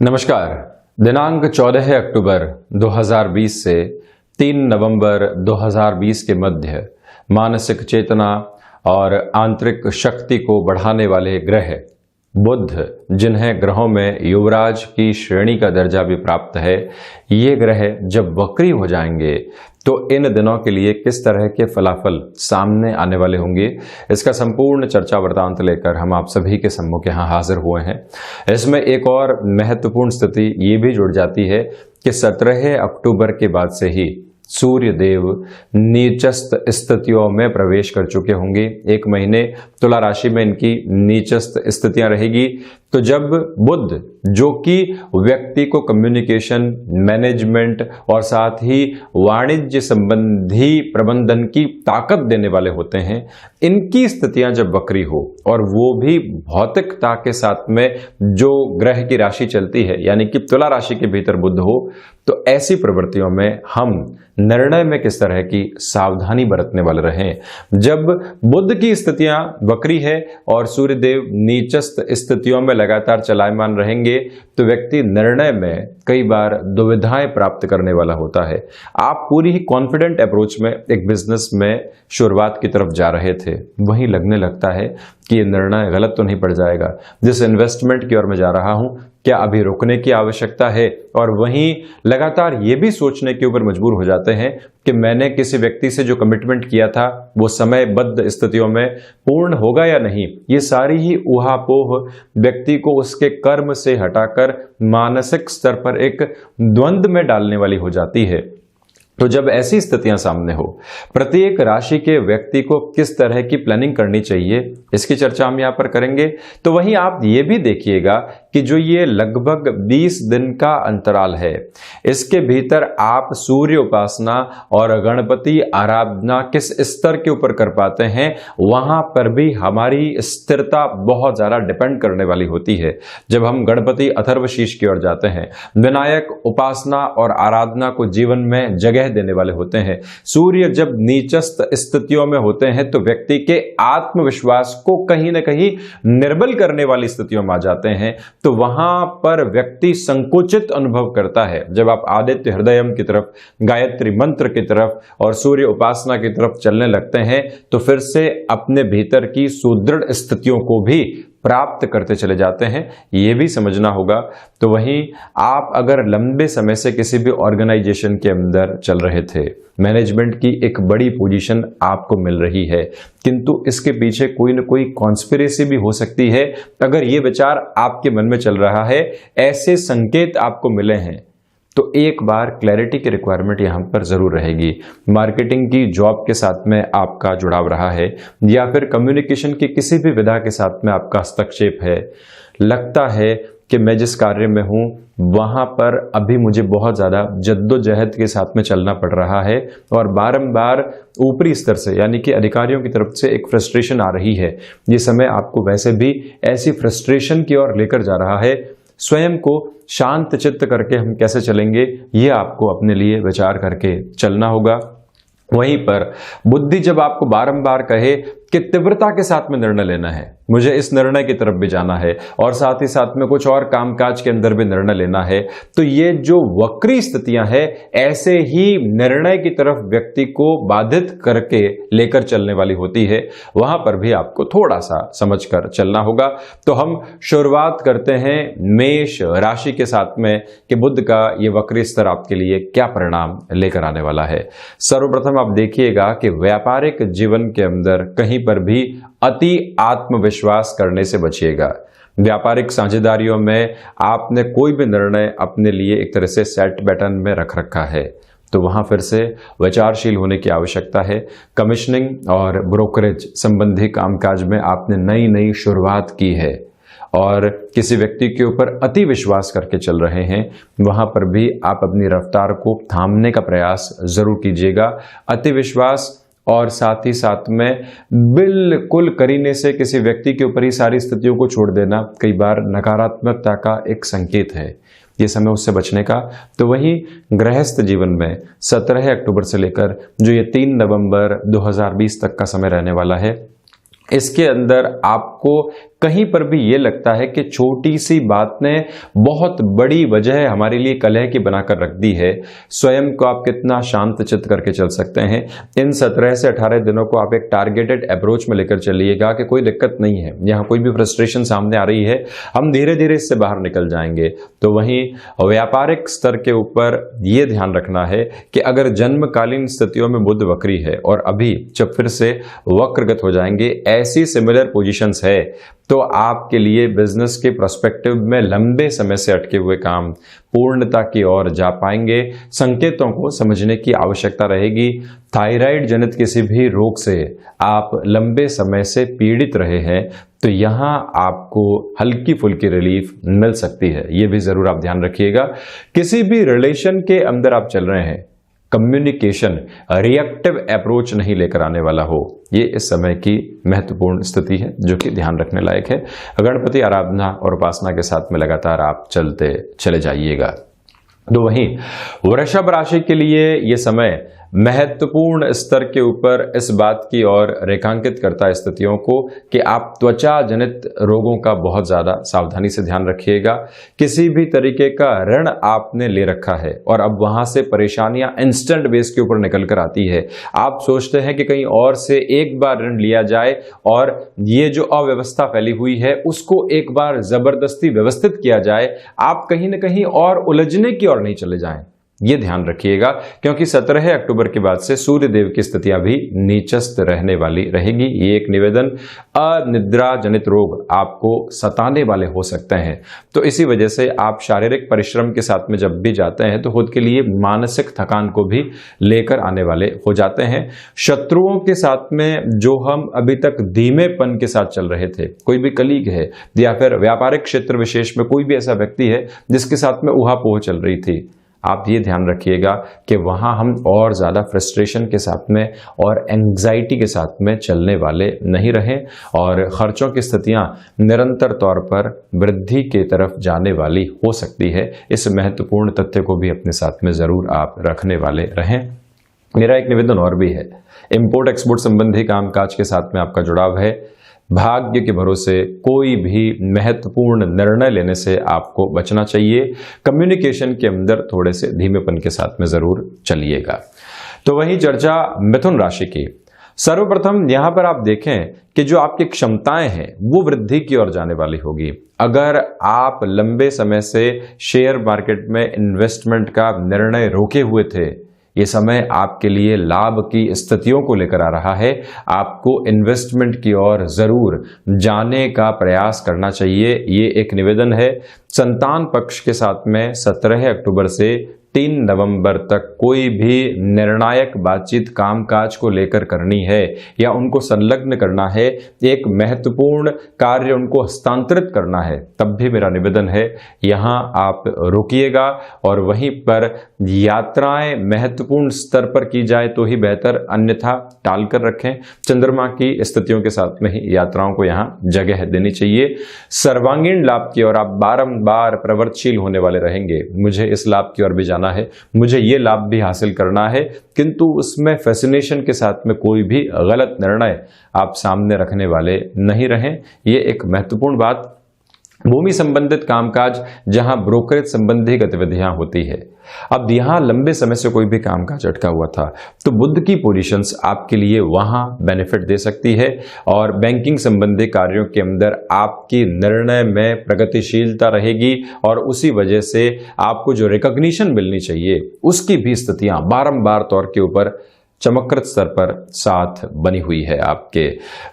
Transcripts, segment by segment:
नमस्कार। दिनांक 14 अक्टूबर 2020 से 3 नवंबर 2020 के मध्य मानसिक चेतना और आंतरिक शक्ति को बढ़ाने वाले ग्रह बुध, जिन्हें ग्रहों में युवराज की श्रेणी का दर्जा भी प्राप्त है, ये ग्रह जब वक्री हो जाएंगे तो इन दिनों के लिए किस तरह के फलाफल सामने आने वाले होंगे, इसका संपूर्ण चर्चा वृतांत लेकर हम आप सभी के सम्मुख यहाँ हाजिर हुए हैं। इसमें एक और महत्वपूर्ण स्थिति ये भी जुड़ जाती है कि 17 अक्टूबर के बाद से ही सूर्य देव नीचस्थ स्थितियों में प्रवेश कर चुके होंगे। एक महीने तुला राशि में इनकी नीचस्थ स्थितियां रहेगी। तो जब बुध, जो कि व्यक्ति को कम्युनिकेशन, मैनेजमेंट और साथ ही वाणिज्य संबंधी प्रबंधन की ताकत देने वाले होते हैं, इनकी स्थितियां जब वक्री हो और वो भी भौतिकता के साथ में जो ग्रह की राशि चलती है यानी कि तुला राशि के भीतर बुध हो, तो ऐसी प्रवृत्तियों में हम निर्णय में किस तरह की सावधानी बरतने वाले रहें। जब बुध की स्थितियां वक्री है और सूर्यदेव नीचस्थ स्थितियों में लगातार चलायमान रहेंगे तो व्यक्ति निर्णय में कई बार दुविधाएं प्राप्त करने वाला होता है। आप पूरी ही कॉन्फिडेंट अप्रोच में एक बिजनेस में शुरुआत की तरफ जा रहे थे, वहीं लगने लगता है कि ये निर्णय गलत तो नहीं पड़ जाएगा। जिस इन्वेस्टमेंट की ओर मैं जा रहा हूं, क्या अभी रुकने की आवश्यकता है? और वहीं लगातार ये भी सोचने के ऊपर मजबूर हो जाते हैं कि मैंने किसी व्यक्ति से जो कमिटमेंट किया था वो समयबद्ध स्थितियों में पूर्ण होगा या नहीं। ये सारी ही ऊहापोह व्यक्ति को उसके कर्म से हटाकर मानसिक स्तर पर एक द्वंद्व में डालने वाली हो जाती है। तो जब ऐसी स्थितियां सामने हो, प्रत्येक राशि के व्यक्ति को किस तरह की प्लानिंग करनी चाहिए, इसकी चर्चा हम यहां पर करेंगे। तो वहीं आप ये भी देखिएगा कि जो ये लगभग 20 दिन का अंतराल है, इसके भीतर आप सूर्य उपासना और गणपति आराधना किस स्तर के ऊपर कर पाते हैं, वहां पर भी हमारी स्थिरता बहुत ज्यादा डिपेंड करने वाली होती है। जब हम गणपति अथर्वशीष की ओर जाते हैं, विनायक उपासना और आराधना को जीवन में जगह देने वाले होते हैं। सूर्य जब नीचस्थ स्थितियों में होते हैं तो व्यक्ति के आत्मविश्वास को कहीं ना कहीं निर्बल करने वाली स्थितियों में आ जाते हैं, तो वहां पर व्यक्ति संकुचित अनुभव करता है। जब आप आदित्य हृदयम की तरफ, गायत्री मंत्र की तरफ और सूर्य उपासना की तरफ चलने लगते हैं तो फिर से अपने भीतर की सुदृढ़ स्थितियों को भी प्राप्त करते चले जाते हैं, ये भी समझना होगा। तो वहीं आप अगर लंबे समय से किसी भी ऑर्गेनाइजेशन के अंदर चल रहे थे, मैनेजमेंट की एक बड़ी पोजीशन आपको मिल रही है, किंतु इसके पीछे कोई न कोई कॉन्स्पिरेसी भी हो सकती है। अगर ये विचार आपके मन में चल रहा है, ऐसे संकेत आपको मिले हैं, तो एक बार क्लैरिटी की रिक्वायरमेंट यहां पर जरूर रहेगी। मार्केटिंग की जॉब के साथ में आपका जुड़ाव रहा है या फिर कम्युनिकेशन की किसी भी विधा के साथ में आपका हस्तक्षेप है, लगता है कि मैं जिस कार्य में हूं वहां पर अभी मुझे बहुत ज्यादा जद्दोजहद के साथ में चलना पड़ रहा है और बारंबार ऊपरी स्तर से यानी कि अधिकारियों की तरफ से एक फ्रस्ट्रेशन आ रही है। ये समय आपको वैसे भी ऐसी फ्रस्ट्रेशन की ओर लेकर जा रहा है। स्वयं को शांत चित्त करके हम कैसे चलेंगे, ये आपको अपने लिए विचार करके चलना होगा। वहीं पर बुद्धि जब आपको बारंबार कहे कि तीव्रता के साथ में निर्णय लेना है, मुझे इस निर्णय की तरफ भी जाना है और साथ ही साथ में कुछ और कामकाज के अंदर भी निर्णय लेना है, तो ये जो वक्री स्थितियां हैं, ऐसे ही निर्णय की तरफ व्यक्ति को बाधित करके लेकर चलने वाली होती है। वहां पर भी आपको थोड़ा सा समझकर चलना होगा। तो हम शुरुआत करते हैं मेष राशि के साथ में कि बुध का ये वक्री स्तर आपके लिए क्या परिणाम लेकर आने वाला है। सर्वप्रथम आप देखिएगा कि व्यापारिक जीवन के अंदर कहीं पर भी अति आत्मविश्वास करने से बचिएगा। व्यापारिक साझेदारियों में आपने कोई भी निर्णय अपने लिए एक तरह से सेट बैटन में रख रखा है, तो वहां फिर से विचारशील होने की आवश्यकता है। कमीशनिंग और ब्रोकरेज संबंधी कामकाज में आपने नई शुरुआत की है और किसी व्यक्ति के ऊपर अति विश्वास करके चल रहे हैं, वहां पर भी आप अपनी रफ्तार को थामने का प्रयास जरूर कीजिएगा। अति विश्वास और साथ ही साथ में बिल्कुल करीने से किसी व्यक्ति के ऊपर ही सारी स्थितियों को छोड़ देना कई बार नकारात्मकता का एक संकेत है। ये समय उससे बचने का। तो वहीं गृहस्थ जीवन में 17 अक्टूबर से लेकर जो ये 3 नवंबर 2020 तक का समय रहने वाला है, इसके अंदर आपको कहीं पर भी ये लगता है कि छोटी सी बात ने बहुत बड़ी वजह हमारे लिए कलह की बनाकर रख दी है, स्वयं को आप कितना शांत चित्त करके चल सकते हैं। इन 17 से 18 दिनों को आप एक टारगेटेड अप्रोच में लेकर चलिएगा कि कोई दिक्कत नहीं है, यहाँ कोई भी फ्रस्ट्रेशन सामने आ रही है, हम धीरे धीरे इससे बाहर निकल जाएंगे। तो वहीं व्यापारिक स्तर के ऊपर यह ध्यान रखना है कि अगर जन्मकालीन स्थितियों में बुध वक्री है और अभी जब फिर से वक्रगत हो जाएंगे, ऐसी सिमिलर पोजीशंस है, तो आपके लिए बिजनेस के पर्सपेक्टिव में लंबे समय से अटके हुए काम पूर्णता की ओर जा पाएंगे। संकेतों को समझने की आवश्यकता रहेगी। थायराइड जनित किसी भी रोग से आप लंबे समय से पीड़ित रहे हैं तो यहां आपको हल्की फुल्की रिलीफ मिल सकती है, यह भी जरूर आप ध्यान रखिएगा। किसी भी रिलेशन के अंदर आप चल रहे हैं, कम्युनिकेशन रिएक्टिव अप्रोच नहीं लेकर आने वाला हो, ये इस समय की महत्वपूर्ण स्थिति है जो कि ध्यान रखने लायक है। गणपति आराधना और उपासना के साथ में लगातार आप चलते चले जाइएगा। तो वहीं वृषभ राशि के लिए ये समय महत्वपूर्ण स्तर के ऊपर इस बात की ओर रेखांकित करता है स्थितियों को कि आप त्वचा जनित रोगों का बहुत ज्यादा सावधानी से ध्यान रखिएगा। किसी भी तरीके का ऋण आपने ले रखा है और अब वहां से परेशानियां इंस्टेंट बेस के ऊपर निकल कर आती है। आप सोचते हैं कि कहीं और से एक बार ऋण लिया जाए और ये जो अव्यवस्था फैली हुई है उसको एक बार जबरदस्ती व्यवस्थित किया जाए, आप कहीं ना कहीं और उलझने की ओर नहीं चले जाएं, ये ध्यान रखिएगा। क्योंकि 17 अक्टूबर के बाद से सूर्य देव की स्थितियां भी नीचस्थ रहने वाली रहेगी। ये एक निवेदन, अनिद्रा जनित रोग आपको सताने वाले हो सकते हैं, तो इसी वजह से आप शारीरिक परिश्रम के साथ में जब भी जाते हैं तो खुद के लिए मानसिक थकान को भी लेकर आने वाले हो जाते हैं। शत्रुओं के साथ में जो हम अभी तक धीमेपन के साथ चल रहे थे, कोई भी कलीग है या फिर व्यापारिक क्षेत्र विशेष में कोई भी ऐसा व्यक्ति है जिसके साथ में उहापोह चल रही थी, आप ये ध्यान रखिएगा कि वहां हम और ज्यादा फ्रस्ट्रेशन के साथ में और एंग्जाइटी के साथ में चलने वाले नहीं रहें और खर्चों की स्थितियां निरंतर तौर पर वृद्धि के तरफ जाने वाली हो सकती है। इस महत्वपूर्ण तथ्य को भी अपने साथ में जरूर आप रखने वाले रहें। मेरा एक निवेदन और भी है, इंपोर्ट एक्सपोर्ट संबंधी कामकाज के साथ में आपका जुड़ाव है। भाग्य के भरोसे कोई भी महत्वपूर्ण निर्णय लेने से आपको बचना चाहिए। कम्युनिकेशन के अंदर थोड़े से धीमेपन के साथ में जरूर चलिएगा। तो वहीं चर्चा मिथुन राशि की। सर्वप्रथम यहां पर आप देखें कि जो आपकी क्षमताएं हैं वो वृद्धि की ओर जाने वाली होगी। अगर आप लंबे समय से शेयर मार्केट में इन्वेस्टमेंट का निर्णय रोके हुए थे, ये समय आपके लिए लाभ की स्थितियों को लेकर आ रहा है। आपको इन्वेस्टमेंट की ओर जरूर जाने का प्रयास करना चाहिए, ये एक निवेदन है। संतान पक्ष के साथ में 17 अक्टूबर से 3 नवंबर तक कोई भी निर्णायक बातचीत कामकाज को लेकर करनी है या उनको संलग्न करना है, एक महत्वपूर्ण कार्य उनको हस्तांतरित करना है, तब भी मेरा निवेदन है यहां आप रुकिएगा और वहीं पर यात्राएं महत्वपूर्ण स्तर पर की जाए तो ही बेहतर, अन्यथा टाल कर रखें। चंद्रमा की स्थितियों के साथ में ही यात्राओं को यहां जगह देनी चाहिए। सर्वांगीण लाभ की ओर आप बारंबार प्रवृत्तशील होने वाले रहेंगे। मुझे इस लाभ की ओर भी जाना है, मुझे ये लाभ भी हासिल करना है, किंतु उसमें फैसिनेशन के साथ में कोई भी गलत निर्णय आप सामने रखने वाले नहीं रहें। ये एक महत्वपूर्ण बात। भूमि संबंधित कामकाज जहां ब्रोकरेज संबंधी गतिविधियां होती है, अब यहां लंबे समय से कोई भी कामकाज अटका हुआ था तो बुध की पोजीशंस आपके लिए वहां बेनिफिट दे सकती है और बैंकिंग संबंधी कार्यों के अंदर आपकी निर्णय में प्रगतिशीलता रहेगी और उसी वजह से आपको जो रिकॉग्निशन मिलनी चाहिए उसकी भी स्थितियां बारंबार तौर के ऊपर चमककृत स्तर पर साथ बनी हुई है। आपके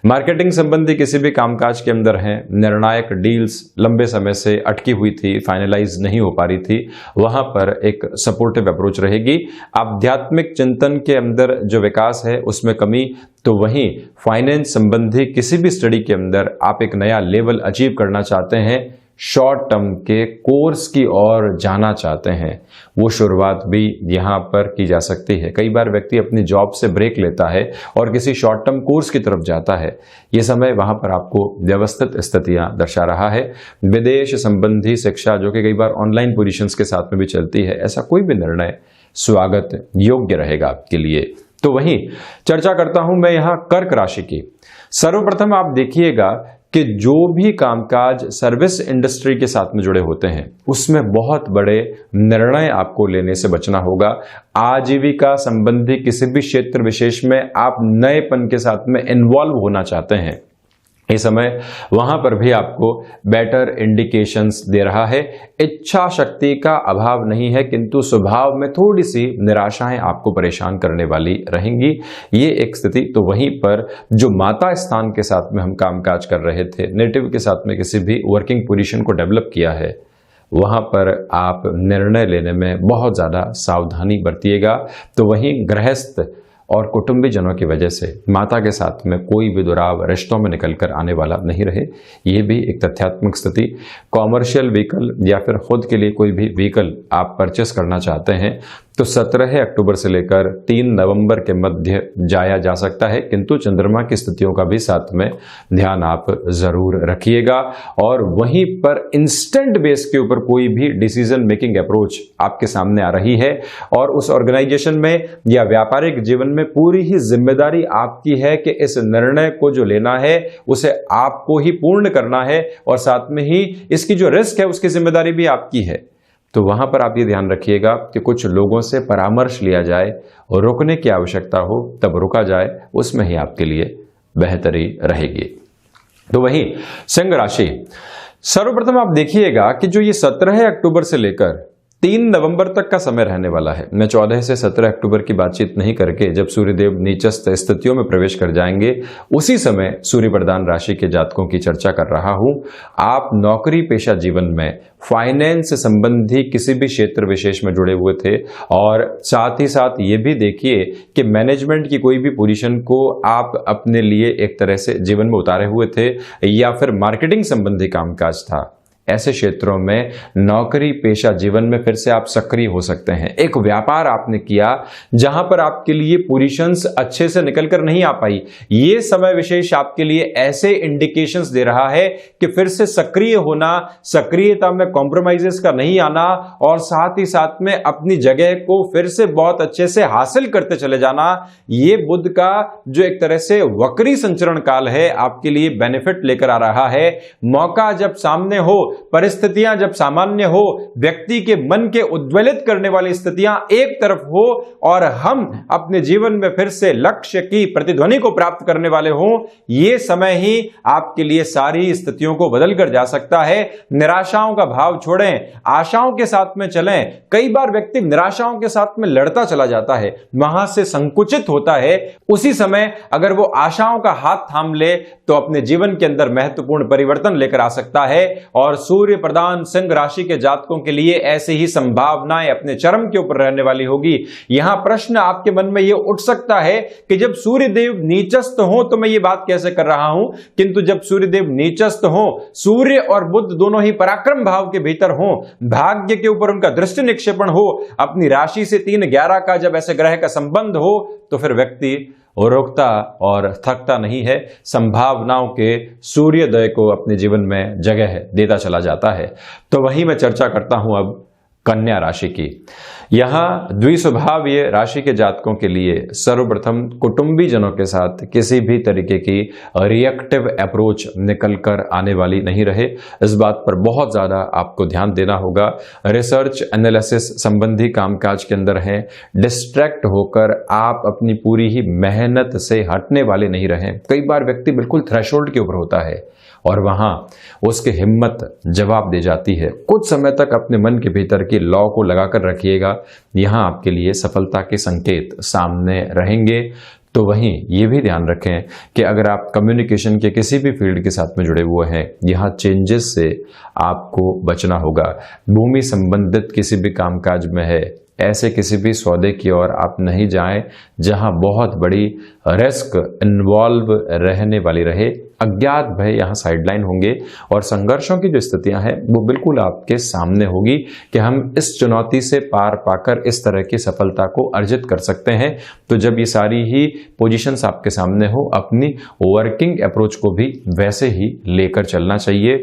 मार्केटिंग संबंधी किसी भी कामकाज के अंदर हैं, निर्णायक डील्स लंबे समय से अटकी हुई थी, फाइनलाइज नहीं हो पा रही थी, वहां पर एक सपोर्टिव अप्रोच रहेगी। आध्यात्मिक चिंतन के अंदर जो विकास है उसमें कमी, तो वहीं फाइनेंस संबंधी किसी भी स्टडी के अंदर आप एक नया लेवल अचीव करना चाहते हैं, शॉर्ट टर्म के कोर्स की ओर जाना चाहते हैं, वो शुरुआत भी यहां पर की जा सकती है। कई बार व्यक्ति अपनी जॉब से ब्रेक लेता है और किसी शॉर्ट टर्म कोर्स की तरफ जाता है, ये समय वहां पर आपको व्यवस्थित स्थितियां दर्शा रहा है। विदेश संबंधी शिक्षा जो कि कई बार ऑनलाइन पोजीशंस के साथ में भी चलती है, ऐसा कोई भी निर्णय स्वागत योग्य रहेगा आपके लिए। तो वहीं चर्चा करता हूं मैं यहां कर्क राशि की। सर्वप्रथम आप देखिएगा कि जो भी कामकाज सर्विस इंडस्ट्री के साथ में जुड़े होते हैं उसमें बहुत बड़े निर्णय आपको लेने से बचना होगा। आजीविका संबंधी किसी भी क्षेत्र विशेष में आप नएपन के साथ में इन्वॉल्व होना चाहते हैं, इस समय वहां पर भी आपको बेटर इंडिकेशंस दे रहा है। इच्छा शक्ति का अभाव नहीं है, किंतु स्वभाव में थोड़ी सी निराशाएं आपको परेशान करने वाली रहेंगी, ये एक स्थिति। तो वहीं पर जो माता स्थान के साथ में हम कामकाज कर रहे थे, नेटिव के साथ में किसी भी वर्किंग पोजीशन को डेवलप किया है, वहां पर आप निर्णय लेने में बहुत ज्यादा सावधानी बरतिएगा। तो वहीं गृहस्थ और कुटुंबी जनों की वजह से माता के साथ में कोई भी दुराव रिश्तों में निकलकर आने वाला नहीं रहे, ये भी एक तथ्यात्मक स्थिति। कॉमर्शियल व्हीकल या फिर खुद के लिए कोई भी व्हीकल आप परचेस करना चाहते हैं तो 17 अक्टूबर से लेकर 3 नवंबर के मध्य जाया जा सकता है, किंतु चंद्रमा की स्थितियों का भी साथ में ध्यान आप जरूर रखिएगा। और वहीं पर इंस्टेंट बेस के ऊपर कोई भी डिसीजन मेकिंग अप्रोच आपके सामने आ रही है और उस ऑर्गेनाइजेशन में या व्यापारिक जीवन में पूरी ही जिम्मेदारी आपकी है कि इस निर्णय को जो लेना है उसे आपको ही पूर्ण करना है और साथ में ही इसकी जो रिस्क है उसकी जिम्मेदारी भी आपकी है। तो वहां पर आप ये ध्यान रखिएगा कि कुछ लोगों से परामर्श लिया जाए और रुकने की आवश्यकता हो तब रुका जाए, उसमें ही आपके लिए बेहतरी रहेगी। तो वही सिंह राशि, सर्वप्रथम आप देखिएगा कि जो ये 17 अक्टूबर से लेकर 3 नवंबर तक का समय रहने वाला है। मैं 14 से 17 अक्टूबर की बातचीत नहीं करके जब सूर्यदेव नीचस्थ स्थितियों में प्रवेश कर जाएंगे उसी समय सूर्य प्रधान राशि के जातकों की चर्चा कर रहा हूं। आप नौकरी पेशा जीवन में फाइनेंस संबंधी किसी भी क्षेत्र विशेष में जुड़े हुए थे और साथ ही साथ ये भी देखिए कि मैनेजमेंट की कोई भी पोजीशन को आप अपने लिए एक तरह से जीवन में उतारे हुए थे या फिर मार्केटिंग संबंधी कामकाज था, ऐसे क्षेत्रों में नौकरी पेशा जीवन में फिर से आप सक्रिय हो सकते हैं। एक व्यापार आपने किया जहां पर आपके लिए पोजीशंस अच्छे से निकलकर नहीं आ पाई, ये समय विशेष आपके लिए ऐसे इंडिकेशंस दे रहा है कि फिर से सक्रिय होना, सक्रियता में कॉम्प्रोमाइजेस का नहीं आना और साथ ही साथ में अपनी जगह को फिर से बहुत अच्छे से हासिल करते चले जाना। ये बुध का जो एक तरह से वक्री संचरण काल है आपके लिए बेनिफिट लेकर आ रहा है। मौका जब सामने हो, परिस्थितियां जब सामान्य हो, व्यक्ति के मन के उद्वेलित करने वाली स्थितियां एक तरफ हो और हम अपने जीवन में फिर से लक्ष्य की प्रतिध्वनि को प्राप्त करने वाले हों, ये समय ही आपके लिए सारी स्थितियों को बदल कर जा सकता है। निराशाओं का भाव छोड़ें, आशाओं के साथ में चलें। कई बार व्यक्ति निराशाओं के साथ में लड़ता चला जाता है, वहां से संकुचित होता है, उसी समय अगर वो आशाओं का हाथ थाम ले तो अपने जीवन के अंदर महत्वपूर्ण परिवर्तन लेकर आ सकता है। और सूर्य प्रधान सिंह राशि के जातकों के लिए ऐसे ही संभावनाएं अपने चरम के ऊपर रहने वाली होगी। यहां प्रश्न आपके मन में यह उठ सकता है कि जब सूर्य देव नीचस्थ हो तो मैं ये बात कैसे कर रहा हूं, किंतु जब सूर्य देव नीचस्थ हो, सूर्य और बुध दोनों ही पराक्रम भाव के भीतर हो, भाग्य के ऊपर उनका दृष्टि निक्षेपण हो, अपनी राशि से 3-11 का जब ऐसे ग्रह का संबंध हो तो फिर व्यक्ति रुकता और थकता नहीं है, संभावनाओं के सूर्योदय को अपने जीवन में जगह देता चला जाता है। तो वहीं मैं चर्चा करता हूं अब कन्या राशि की। यहां द्विस्वभावीय राशि के जातकों के लिए सर्वप्रथम कुटुंबी जनों के साथ किसी भी तरीके की रिएक्टिव अप्रोच निकल कर आने वाली नहीं रहे, इस बात पर बहुत ज्यादा आपको ध्यान देना होगा। रिसर्च एनालिसिस संबंधी कामकाज के अंदर हैं, डिस्ट्रैक्ट होकर आप अपनी पूरी ही मेहनत से हटने वाले नहीं रहें। कई बार व्यक्ति बिल्कुल थ्रेशोल्ड के ऊपर होता है और वहां उसकी हिम्मत जवाब दे जाती है। कुछ समय तक अपने मन के भीतर की लौ को लगाकर रखिएगा, यहां आपके लिए सफलता के संकेत सामने रहेंगे। तो वहीं ये भी ध्यान रखें कि अगर आप कम्युनिकेशन के किसी भी फील्ड के साथ में जुड़े हुए हैं, यहाँ चेंजेस से आपको बचना होगा। भूमि संबंधित किसी भी कामकाज में है, ऐसे किसी भी सौदे की ओर आप नहीं जाएं जहां बहुत बड़ी रिस्क इन्वॉल्व रहने वाली रहे। अज्ञात भय यहाँ साइडलाइन होंगे और संघर्षों की जो स्थितियां हैं वो बिल्कुल आपके सामने होगी कि हम इस चुनौती से पार पाकर इस तरह की सफलता को अर्जित कर सकते हैं। तो जब ये सारी ही पोजीशंस आपके सामने हो, अपनी वर्किंग अप्रोच को भी वैसे ही लेकर चलना चाहिए।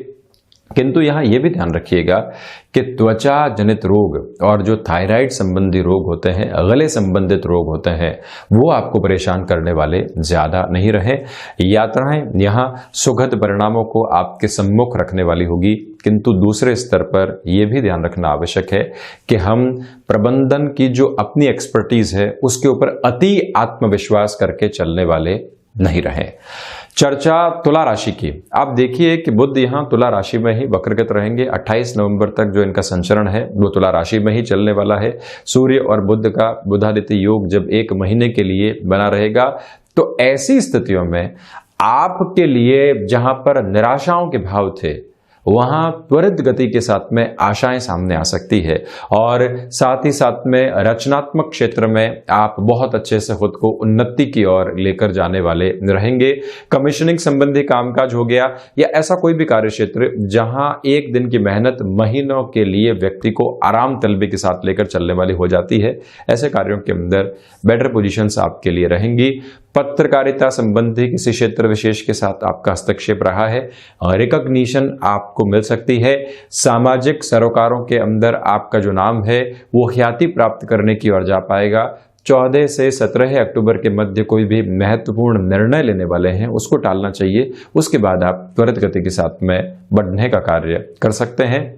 किंतु यहाँ ये भी ध्यान रखिएगा कि त्वचा जनित रोग और जो थायराइड संबंधी रोग होते हैं, गले संबंधित रोग होते हैं, वो आपको परेशान करने वाले ज्यादा नहीं रहे। यात्राएं यहाँ सुखद परिणामों को आपके सम्मुख रखने वाली होगी, किंतु दूसरे स्तर पर यह भी ध्यान रखना आवश्यक है कि हम प्रबंधन की जो अपनी एक्सपर्टीज है उसके ऊपर अति आत्मविश्वास करके चलने वाले नहीं रहे। चर्चा तुला राशि की। आप देखिए कि बुध यहाँ तुला राशि में ही वक्रगत रहेंगे। 28 नवंबर तक जो इनका संचरण है वो तुला राशि में ही चलने वाला है। सूर्य और बुध का बुधादित्य योग जब एक महीने के लिए बना रहेगा, तो ऐसी स्थितियों में आपके लिए जहां पर निराशाओं के भाव थे, वहां त्वरित गति के साथ में आशाएं सामने आ सकती है और साथ ही साथ में रचनात्मक क्षेत्र में आप बहुत अच्छे से खुद को उन्नति की ओर लेकर जाने वाले रहेंगे। कमीशनिंग संबंधी कामकाज हो गया या ऐसा कोई भी कार्य क्षेत्र जहां एक दिन की मेहनत महीनों के लिए व्यक्ति को आराम तलबी के साथ लेकर चलने वाली हो जाती है, ऐसे कार्यों के अंदर बेटर पोजीशंस आपके लिए रहेंगी। पत्रकारिता संबंधी किसी क्षेत्र विशेष के साथ आपका हस्तक्षेप रहा है, रिकॉग्निशन आपको मिल सकती है। सामाजिक सरोकारों के अंदर आपका जो नाम है वो ख्याति प्राप्त करने की ओर जा पाएगा। 14 से 17 अक्टूबर के मध्य कोई भी महत्वपूर्ण निर्णय लेने वाले हैं उसको टालना चाहिए, उसके बाद आप त्वरित गति के साथ में बढ़ने का कार्य कर सकते हैं।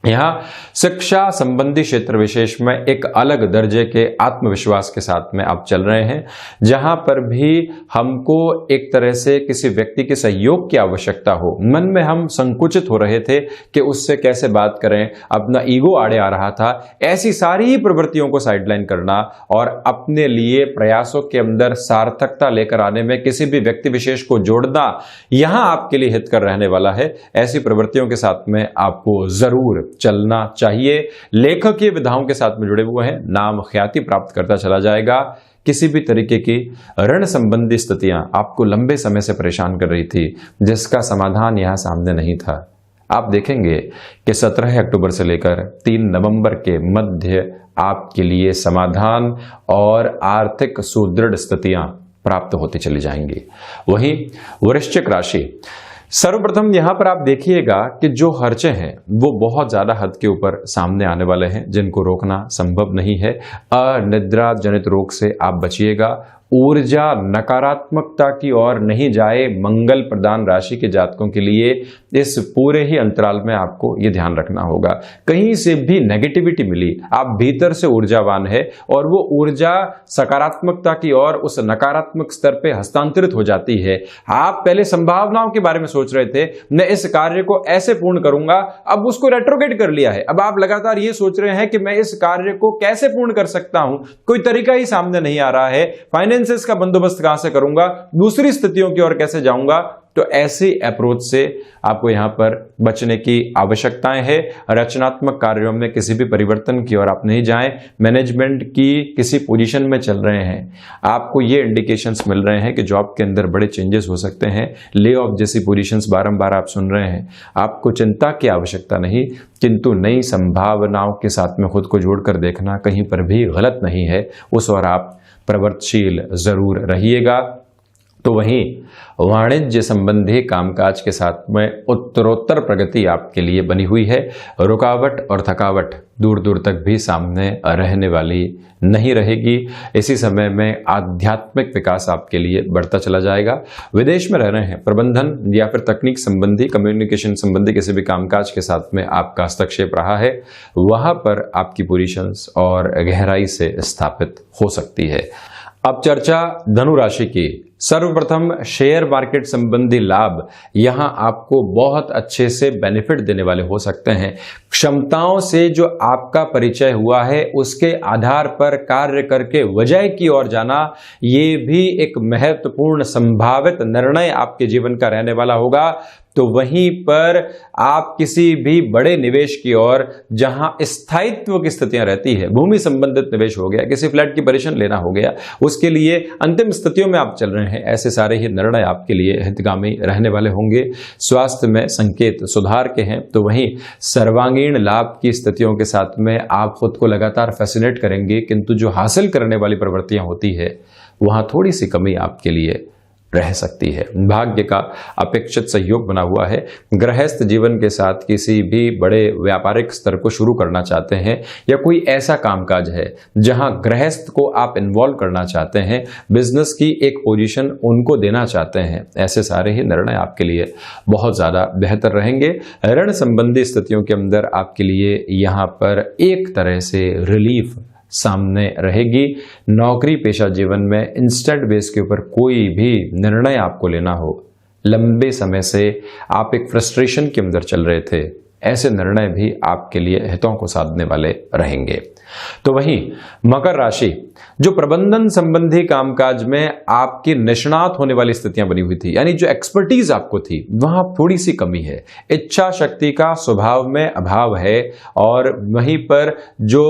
यहाँ शिक्षा संबंधी क्षेत्र विशेष में एक अलग दर्जे के आत्मविश्वास के साथ में आप चल रहे हैं, जहां पर भी हमको एक तरह से किसी व्यक्ति के सहयोग की आवश्यकता हो, मन में हम संकुचित हो रहे थे कि उससे कैसे बात करें, अपना ईगो आड़े आ रहा था, ऐसी सारी प्रवृत्तियों को साइडलाइन करना और अपने लिए प्रयासों के अंदर सार्थकता लेकर आने में किसी भी व्यक्ति विशेष को जोड़ना यहां आपके लिए हितकर रहने वाला है। ऐसी प्रवृत्तियों के साथ में आपको जरूर चलना चाहिए। लेखकीय विधाओं के साथ में जुड़े हुए हैं, नाम ख्याति प्राप्त करता चला जाएगा। किसी भी तरीके की ऋण संबंधी स्थितियां आपको लंबे समय से परेशान कर रही थी, जिसका समाधान यहां सामने नहीं था, आप देखेंगे कि 17 अक्टूबर से लेकर 3 नवंबर के मध्य आपके लिए समाधान और आर्थिक सुदृढ़ स्थितियां प्राप्त होती चली जाएंगी। वहीं वृश्चिक राशि, सर्वप्रथम यहां पर आप देखिएगा कि जो खर्चे हैं वो बहुत ज्यादा हद के ऊपर सामने आने वाले हैं, जिनको रोकना संभव नहीं है। अनिद्रा जनित रोग से आप बचिएगा। ऊर्जा नकारात्मकता की ओर नहीं जाए। मंगल प्रदान राशि के जातकों के लिए इस पूरे ही अंतराल में आपको ये ध्यान रखना होगा, कहीं से भी नेगेटिविटी मिली, आप भीतर से ऊर्जावान है और वो ऊर्जा सकारात्मकता की ओर उस नकारात्मक स्तर पे हस्तांतरित हो जाती है। आप पहले संभावनाओं के बारे में सोच रहे थे, मैं इस कार्य को ऐसे पूर्ण करूंगा, अब उसको रेट्रोगेट कर लिया है। अब आप लगातार ये सोच रहे हैं कि मैं इस कार्य को कैसे पूर्ण कर सकता हूं, कोई तरीका ही सामने नहीं आ रहा है। फाइनेंसेस का बंदोबस्त कहां से करूंगा, दूसरी स्थितियों की ओर कैसे जाऊंगा। तो ऐसी अप्रोच से आपको यहां पर बचने की आवश्यकताएं है। रचनात्मक कार्यों में किसी भी परिवर्तन की ओर आप नहीं जाएं। मैनेजमेंट की किसी पोजीशन में चल रहे हैं, आपको ये इंडिकेशंस मिल रहे हैं कि जॉब के अंदर बड़े चेंजेस हो सकते हैं। ले ऑफ जैसी पोजीशंस बारंबार आप सुन रहे हैं, आपको चिंता की आवश्यकता नहीं, किंतु नई संभावनाओं के साथ में खुद को जोड़कर देखना कहीं पर भी गलत नहीं है, उस ओर आप प्रवृत्तशील जरूर रहिएगा। तो वहीं वाणिज्य संबंधी कामकाज के साथ में उत्तरोत्तर प्रगति आपके लिए बनी हुई है। रुकावट और थकावट दूर दूर तक भी सामने रहने वाली नहीं रहेगी। इसी समय में आध्यात्मिक विकास आपके लिए बढ़ता चला जाएगा। विदेश में रह रहे हैं, प्रबंधन या फिर तकनीक संबंधी, कम्युनिकेशन संबंधी किसी भी कामकाज के साथ में आपका हस्तक्षेप रहा है, वहां पर आपकी पोजीशंस और गहराई से स्थापित हो सकती है। अब चर्चा धनु राशि की। सर्वप्रथम शेयर मार्केट संबंधी लाभ यहां आपको बहुत अच्छे से बेनिफिट देने वाले हो सकते हैं। क्षमताओं से जो आपका परिचय हुआ है उसके आधार पर कार्य करके वजह की ओर जाना, ये भी एक महत्वपूर्ण संभावित निर्णय आपके जीवन का रहने वाला होगा। तो वहीं पर आप किसी भी बड़े निवेश की ओर, जहां स्थायित्व की स्थितियां रहती है, भूमि संबंधित निवेश हो गया, किसी फ्लैट की पोजीशन लेना हो गया, उसके लिए अंतिम स्थितियों में आप चल रहे हैं, ऐसे सारे ही निर्णय आपके लिए हितगामी रहने वाले होंगे। स्वास्थ्य में संकेत सुधार के हैं, तो वहीं सर्वांगीण लाभ की स्थितियों के साथ में आप खुद को लगातार फैसिनेट करेंगे, किंतु जो हासिल करने वाली प्रवृत्तियां होती है वहां थोड़ी सी कमी आपके लिए रह सकती है। भाग्य का अपेक्षित सहयोग बना हुआ है। गृहस्थ जीवन के साथ किसी भी बड़े व्यापारिक स्तर को शुरू करना चाहते हैं या कोई ऐसा कामकाज है जहां गृहस्थ को आप इन्वॉल्व करना चाहते हैं, बिजनेस की एक पोजीशन उनको देना चाहते हैं, ऐसे सारे ही निर्णय आपके लिए बहुत ज्यादा बेहतर रहेंगे। ऋण संबंधी स्थितियों के अंदर आपके लिए यहां पर एक तरह से रिलीफ सामने रहेगी। नौकरी पेशा जीवन में इंस्टेंट बेस के ऊपर कोई भी निर्णय आपको लेना हो, लंबे समय से आप एक फ्रस्ट्रेशन के अंदर चल रहे थे, ऐसे निर्णय भी आपके लिए हितों को साधने वाले रहेंगे। तो वहीं मकर राशि, जो प्रबंधन संबंधी कामकाज में आपकी निष्णात होने वाली स्थितियां बनी हुई थी, यानी जो एक्सपर्टीज आपको थी वहां थोड़ी सी कमी है, इच्छा शक्ति का स्वभाव में अभाव है, और वहीं पर जो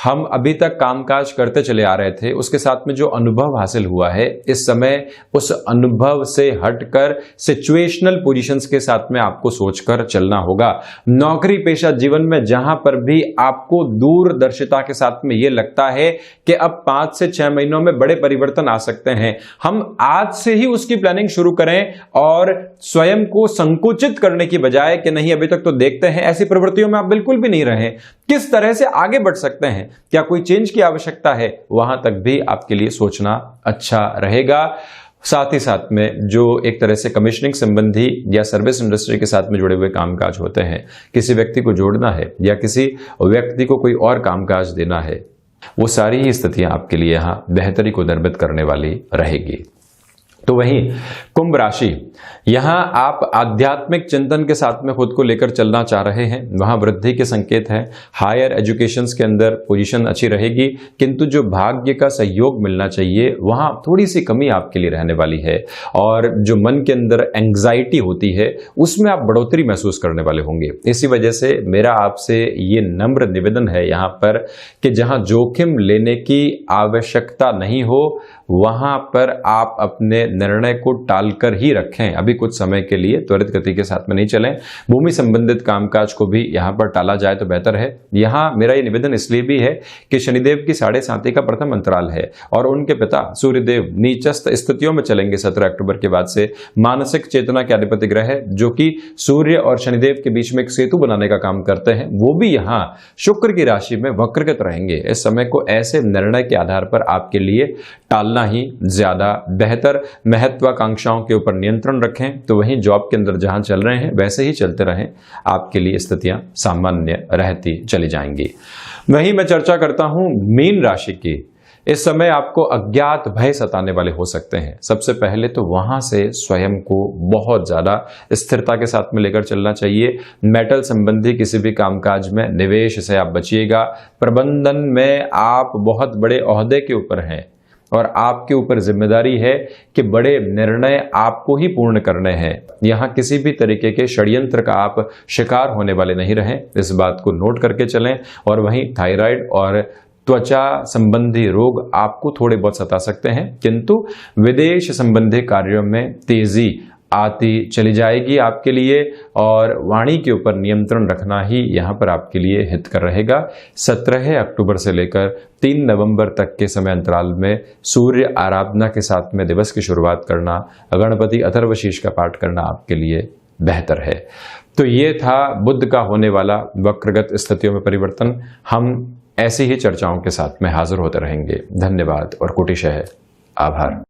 हम अभी तक कामकाज करते चले आ रहे थे उसके साथ में जो अनुभव हासिल हुआ है, इस समय उस अनुभव से हटकर सिचुएशनल पोजीशंस के साथ में आपको सोचकर चलना होगा। नौकरी पेशा जीवन में जहां पर भी आपको दूरदर्शिता के साथ में यह लगता है कि अब 5 से 6 महीनों में बड़े परिवर्तन आ सकते हैं, हम आज से ही उसकी प्लानिंग शुरू करें और स्वयं को संकुचित करने की बजाय कि नहीं अभी तक तो देखते हैं, ऐसी प्रवृत्तियों में आप बिल्कुल भी नहीं रहें। किस तरह से आगे बढ़ सकते हैं, क्या कोई चेंज की आवश्यकता है, वहां तक भी आपके लिए सोचना अच्छा रहेगा। साथ ही साथ में जो एक तरह से कमीशनिंग संबंधी या सर्विस इंडस्ट्री के साथ में जुड़े हुए कामकाज होते हैं, किसी व्यक्ति को जोड़ना है या किसी व्यक्ति को कोई और कामकाज देना है, वो सारी ही स्थितियां आपके लिए यहां बेहतरी को दरबद करने वाली रहेगी। तो वहीं कुंभ राशि, यहां आप आध्यात्मिक चिंतन के साथ में खुद को लेकर चलना चाह रहे हैं, वहां वृद्धि के संकेत हैं। हायर एजुकेशंस के अंदर पोजीशन अच्छी रहेगी, किंतु जो भाग्य का सहयोग मिलना चाहिए वहां थोड़ी सी कमी आपके लिए रहने वाली है, और जो मन के अंदर एंग्जाइटी होती है उसमें आप बढ़ोतरी महसूस करने वाले होंगे। इसी वजह से मेरा आपसे ये नम्र निवेदन है यहां पर कि जहां जोखिम लेने की आवश्यकता नहीं हो वहां पर आप अपने निर्णय को टालकर ही रखें। अभी कुछ समय के लिए त्वरित गति के साथ में नहीं चलें। भूमि संबंधित कामकाज को भी यहां पर टाला जाए तो बेहतर है। यहां मेरा ये निवेदन इसलिए भी है कि शनिदेव की 7.5 का प्रथम अंतराल है और उनके पिता सूर्यदेव नीचस्थ स्थितियों में चलेंगे 17 अक्टूबर के बाद से। मानसिक चेतना के अधिपति ग्रह है जो कि सूर्य और शनिदेव के बीच में एक सेतु बनाने का काम करते हैं, वो भी यहां शुक्र की राशि में वक्रगत रहेंगे। इस समय को ऐसे निर्णय के आधार पर आपके लिए टालना ही ज्यादा बेहतर। महत्वाकांक्षाओं के ऊपर नियंत्रण रखें। तो वहीं जॉब के अंदर जहां चल रहे हैं वैसे ही चलते रहें, आपके लिए स्थितियां सामान्य रहती चली जाएंगी। वहीं मैं चर्चा करता हूं मीन राशि की। इस समय आपको अज्ञात भय सताने वाले हो सकते हैं। सबसे पहले तो वहां से स्वयं को बहुत ज्यादा स्थिरता के साथ में लेकर चलना चाहिए। मेटल संबंधी किसी भी कामकाज में निवेश से आप बचिएगा। प्रबंधन में आप बहुत बड़े ओहदे के ऊपर हैं और आपके ऊपर जिम्मेदारी है कि बड़े निर्णय आपको ही पूर्ण करने हैं। यहां किसी भी तरीके के षड्यंत्र का आप शिकार होने वाले नहीं रहें, इस बात को नोट करके चलें। और वहीं थायराइड और त्वचा संबंधी रोग आपको थोड़े बहुत सता सकते हैं, किंतु विदेश संबंधी कार्यों में तेजी आती चली जाएगी आपके लिए, और वाणी के ऊपर नियंत्रण रखना ही यहां पर आपके लिए हितकर रहेगा। 17 अक्टूबर से लेकर 3 नवंबर तक के समय अंतराल में सूर्य आराधना के साथ में दिवस की शुरुआत करना, गणपति अथर्वशीष का पाठ करना आपके लिए बेहतर है। तो ये था बुध का होने वाला वक्रगत स्थितियों में परिवर्तन। हम ऐसी ही चर्चाओं के साथ में हाजिर होते रहेंगे। धन्यवाद और कोटिशः आभार।